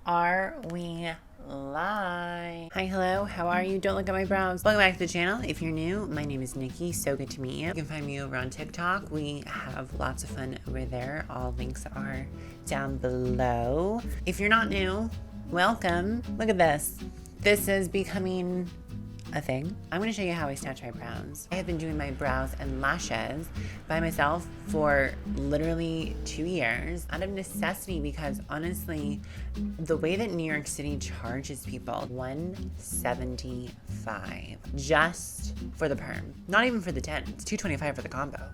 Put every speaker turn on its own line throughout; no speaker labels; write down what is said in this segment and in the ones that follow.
Are we live? Hi, hello, how are you? Don't look at my brows. Welcome back to the channel. If you're new, my name is Nikki. So good to meet you. You can find me over on TikTok. We have lots of fun over there. All links are down below. If you're not new, welcome. Look at this. This is becoming a thing. I'm going to show you how I stitch my brows. I have been doing my brows and lashes by myself for literally 2 years out of necessity, because honestly, the way that New York City charges people, $175 just for the perm. Not even for the tint. It's $225 for the combo.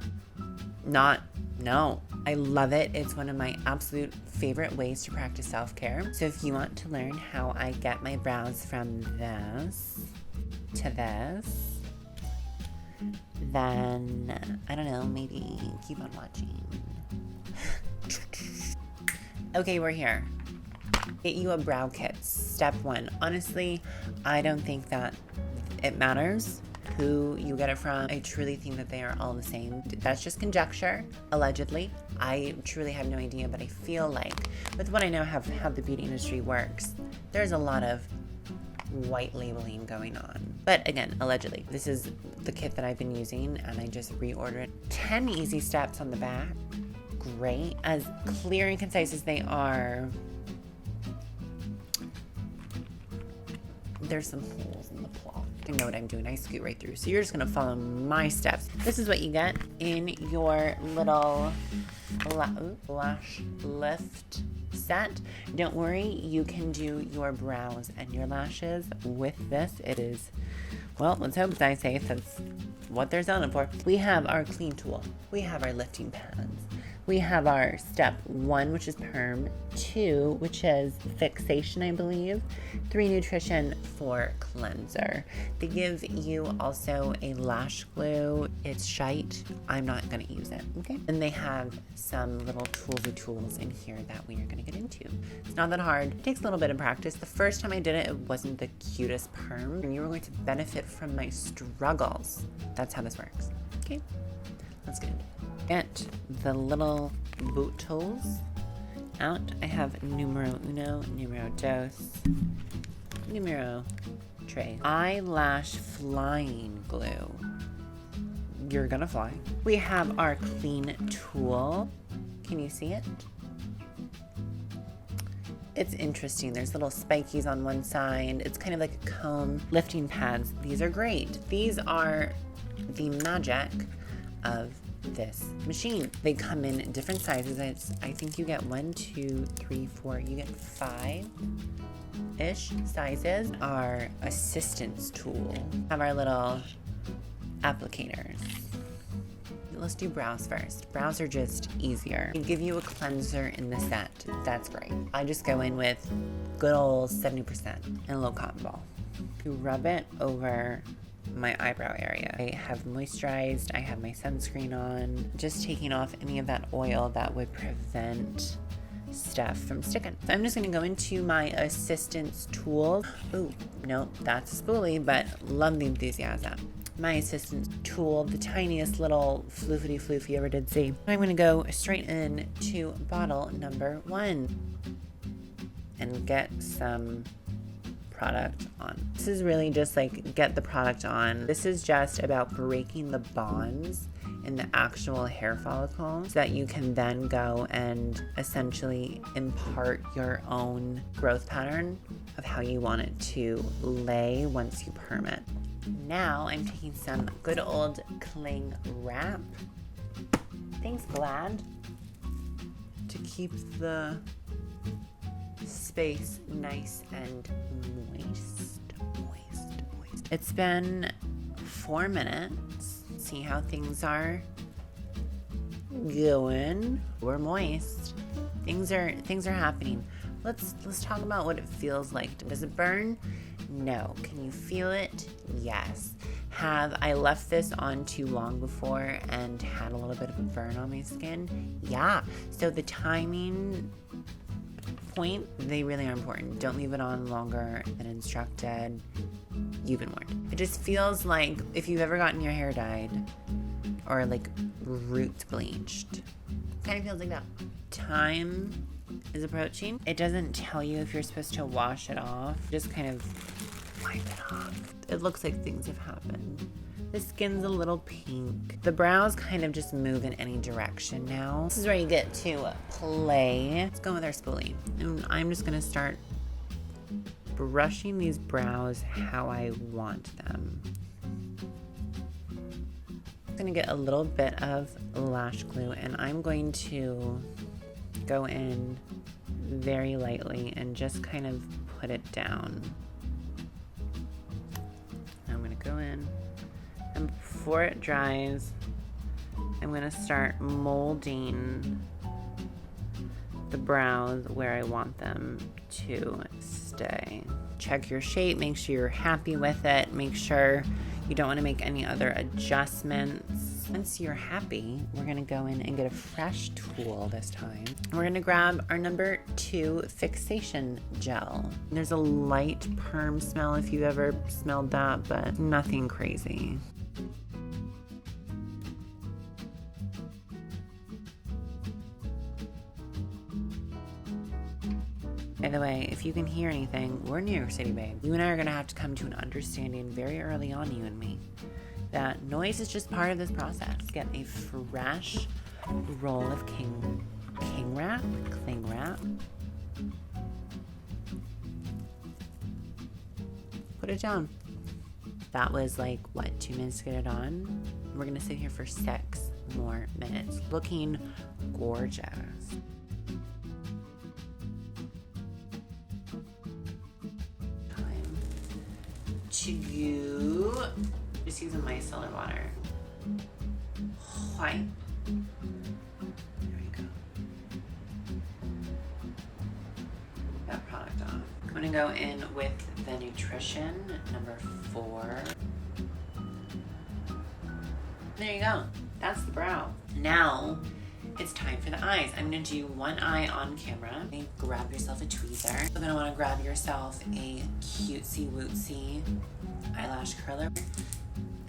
No. I love it. It's one of my absolute favorite ways to practice self-care. So if you want to learn how I get my brows from this to this, then I don't know, maybe keep on watching. Okay, we're here. Get you a brow kit. Step 1. Honestly, I don't think that it matters who you get it from. I truly think that they are all the same. That's just conjecture, allegedly. I truly have no idea, but I feel like with what I know how the beauty industry works, there's a lot of white labeling going on. But again, allegedly. This is the kit that I've been using and I just reordered it. 10 easy steps on the back. Great. As clear and concise as they are, there's some holes in the cloth. I know what I'm doing. I scoot right through. So you're just gonna follow my steps. This is what you get in your little lash lift set. Don't worry, you can do your brows and your lashes with this. It is, well, let's hope it's eye safe. That's what they're selling it for. We have our clean tool. We have our lifting pads. We have our step 1, which is perm, 2, which is fixation, I believe, 3, nutrition, 4, cleanser. They give you also a lash glue. It's shite. I'm not gonna use it, okay? And they have some little tools in here that we are gonna get into. It's not that hard. It takes a little bit of practice. The first time I did it, it wasn't the cutest perm, and you are going to benefit from my struggles. That's how this works, okay? Let's get into it. Get the little boot tools out. I have numero uno, numero dos, numero tres. Eyelash flying glue. You're gonna fly. We have our clean tool. Can you see it? It's interesting. There's little spikies on one side. It's kind of like a comb. Lifting pads. These are great. These are the magic of this machine. They come in different sizes. I think you get 1, 2, 3, 4, you get 5-ish sizes. Our assistance tool. Have our little applicators. Let's do brows first. Brows are just easier. They give you a cleanser in the set. That's great. I just go in with good old 70% and a little cotton ball. You rub it over my eyebrow area. I have moisturized, I have my sunscreen on, just taking off any of that oil that would prevent stuff from sticking. So I'm just gonna go into my assistance tool. Ooh, no, that's a spoolie, but love the enthusiasm. My assistance tool, the tiniest little floofity floof you ever did see. I'm gonna go straight in to bottle number 1 and get some product on. This is really just like get the product on. This is just about breaking the bonds in the actual hair follicle so that you can then go and essentially impart your own growth pattern of how you want it to lay once you perm it. Now I'm taking some good old cling wrap. Thanks, Glad. To keep the space nice and moist. It's been 4 minutes. See how things are going. We're moist. Things are happening. Let's talk about what it feels like. Does it burn? No. Can you feel it? Yes. Have I left this on too long before and had a little bit of a burn on my skin? Yeah. So the timing point, they really are important. Don't leave it on longer than instructed. You've been warned. It just feels like if you've ever gotten your hair dyed or like roots bleached, kind of feels like that. Time is approaching. It doesn't tell you if you're supposed to wash it off. Just kind of wipe it off. It looks like things have happened. The skin's a little pink. The brows kind of just move in any direction now. This is where you get to play. Let's go with our spoolie. And I'm just gonna start brushing these brows how I want them. I'm gonna get a little bit of lash glue and I'm going to go in very lightly and just kind of put it down. I'm gonna go in, and before it dries, I'm gonna start molding the brows where I want them to stay. Check your shape, make sure you're happy with it, make sure you don't want to make any other adjustments. Once you're happy, we're gonna go in and get a fresh tool this time. We're gonna grab our number 2 fixation gel. There's a light perm smell if you've ever smelled that, but nothing crazy. By the way, if you can hear anything, we're in New York City, babe. You and I are gonna have to come to an understanding very early on, you and me, that noise is just part of this process. Get a fresh roll of cling wrap. Put it down. That was like, what, 2 minutes to get it on? We're gonna sit here for 6 more minutes, looking gorgeous. To you, just using micellar water. White. There we go. That product off. I'm gonna go in with the Nutrition number 4. There you go. That's the brow. Now it's time for the eyes. I'm gonna do one eye on camera. Grab yourself a tweezer. You're gonna wanna grab yourself a cutesy wootsy eyelash curler.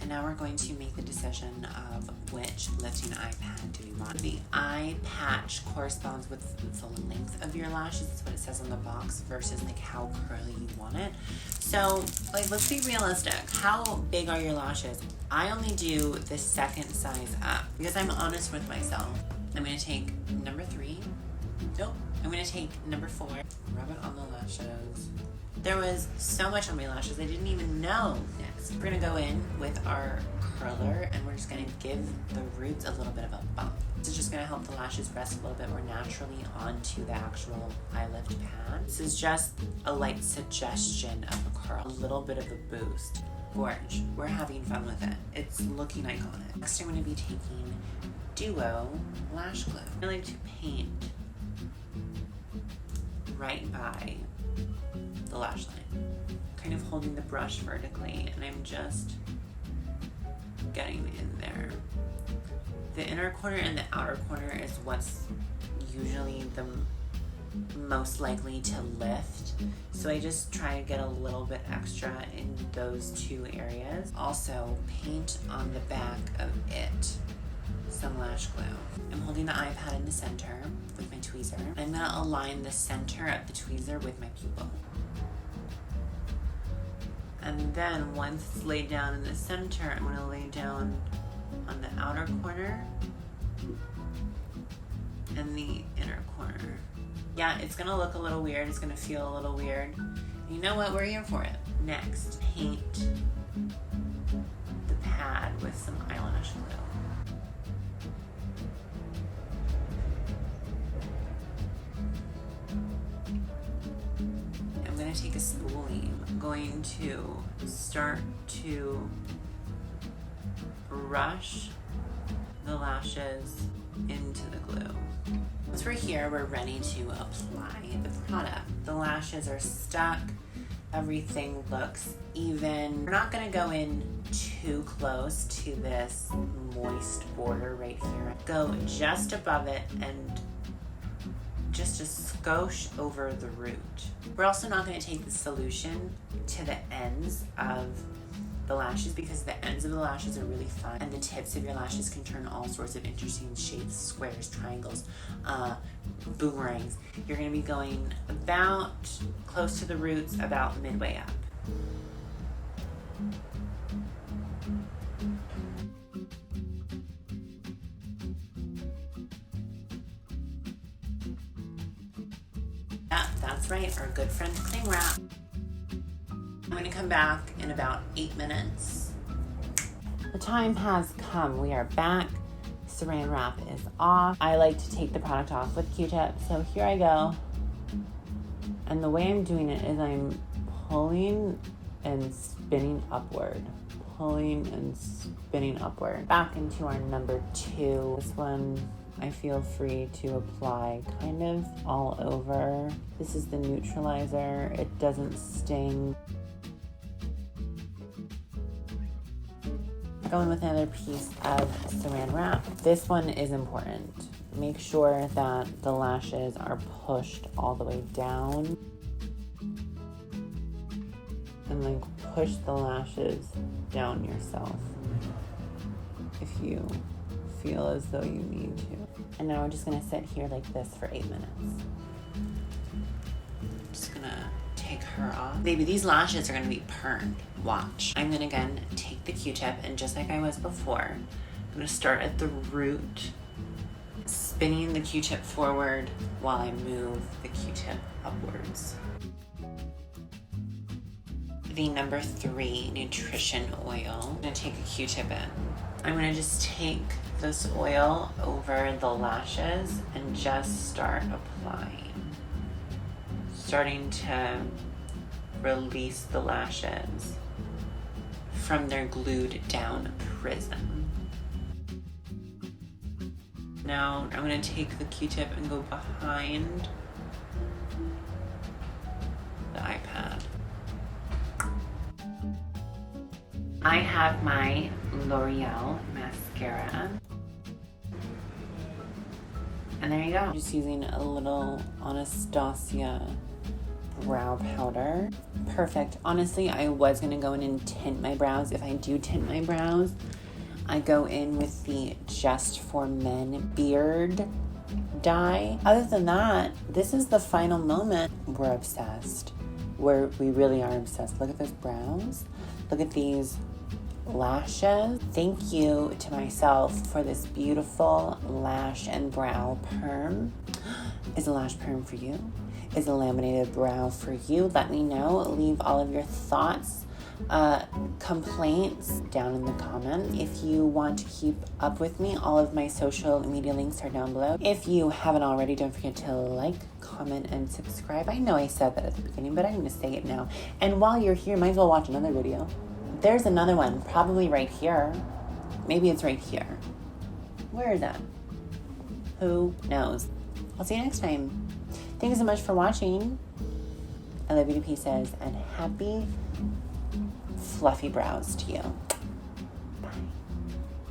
And now we're going to make the decision of which lifting eye pad do we want. The eye patch corresponds with the length of your lashes. That's what it says on the box versus like how curly you want it. So like, let's be realistic. How big are your lashes? I only do the second size up because I'm honest with myself. I'm gonna take number 3. Nope. I'm gonna take number 4. Rub it on the lashes. There was so much on my lashes I didn't even know. Next, we're gonna go in with our curler and we're just gonna give the roots a little bit of a bump. This is just gonna help the lashes rest a little bit more naturally onto the actual eye lift pad. This is just a light suggestion of a curl, a little bit of a boost. Gorge. We're having fun with it. It's looking iconic. Next, I'm gonna be taking Duo lash glue. I like to paint right by the lash line, kind of holding the brush vertically, and I'm just getting in there. The inner corner and the outer corner is what's usually the most likely to lift, so I just try to get a little bit extra in those 2 areas. Also, paint on the back of it some lash glue. I'm holding the iPad in the center with my tweezer. I'm gonna align the center of the tweezer with my pupil. And then once it's laid down in the center, I'm gonna lay down on the outer corner and the inner corner. Yeah, it's gonna look a little weird. It's gonna feel a little weird. You know what? We're here for it. Next, paint the pad with some eyelash glue. I'm gonna take a spoolie. I'm going to start to brush the lashes into the glue. Once we're here, we're ready to apply the product. The lashes are stuck. Everything looks even. We're not gonna go in too close to this moist border right here. Go just above it and just a skosh over the root. We're also not gonna take the solution to the ends of the lashes because the ends of the lashes are really fun and the tips of your lashes can turn all sorts of interesting shapes, squares, triangles, boomerangs. You're going to be going about close to the roots, about midway up. Yeah, that's right, our good friend cling wrap. I'm going to come back in about 8 minutes. The time has come. We are back. Saran wrap is off. I like to take the product off with Q-tip, so here I go. And the way I'm doing it is I'm pulling and spinning upward. Pulling and spinning upward. Back into our number 2. This one I feel free to apply kind of all over. This is the neutralizer. It doesn't sting. Going with another piece of saran wrap. This one is important. Make sure that the lashes are pushed all the way down. And like push the lashes down yourself if you feel as though you need to. And now we're just gonna sit here like this for 8 minutes. Just gonna take her off. Baby, these lashes are gonna be permed. Watch. I'm gonna again take the Q-tip and just like I was before, I'm gonna start at the root, spinning the Q-tip forward while I move the Q-tip upwards. The number 3 nutrition oil. I'm gonna take a Q-tip in. I'm gonna just take this oil over the lashes and just start applying. Starting to release the lashes from their glued down prism. Now I'm gonna take the Q-tip and go behind the iPad. I have my L'Oreal mascara. And there you go. I'm just using a little Anastasia brow powder. Perfect. Honestly, I was gonna go in and tint my brows. If I do tint my brows, I go in with the Just for Men beard dye. Other than that, this is the final moment. We're obsessed. We really are obsessed. Look at those brows. Look at these lashes. Thank you to myself for this beautiful lash and brow perm. Is a lash perm for you? Is a laminated brow for you? Let me know. Leave all of your thoughts, complaints down in the comments. If you want to keep up with me, all of my social media links are down below. If you haven't already, don't forget to like, comment, and subscribe. I know I said that at the beginning, but I'm going to say it now. And while you're here, might as well watch another video. There's another one, probably right here. Maybe it's right here. Where is that? Who knows? I'll see you next time. Thank you so much for watching. I love you to pieces and happy fluffy brows to you. Bye.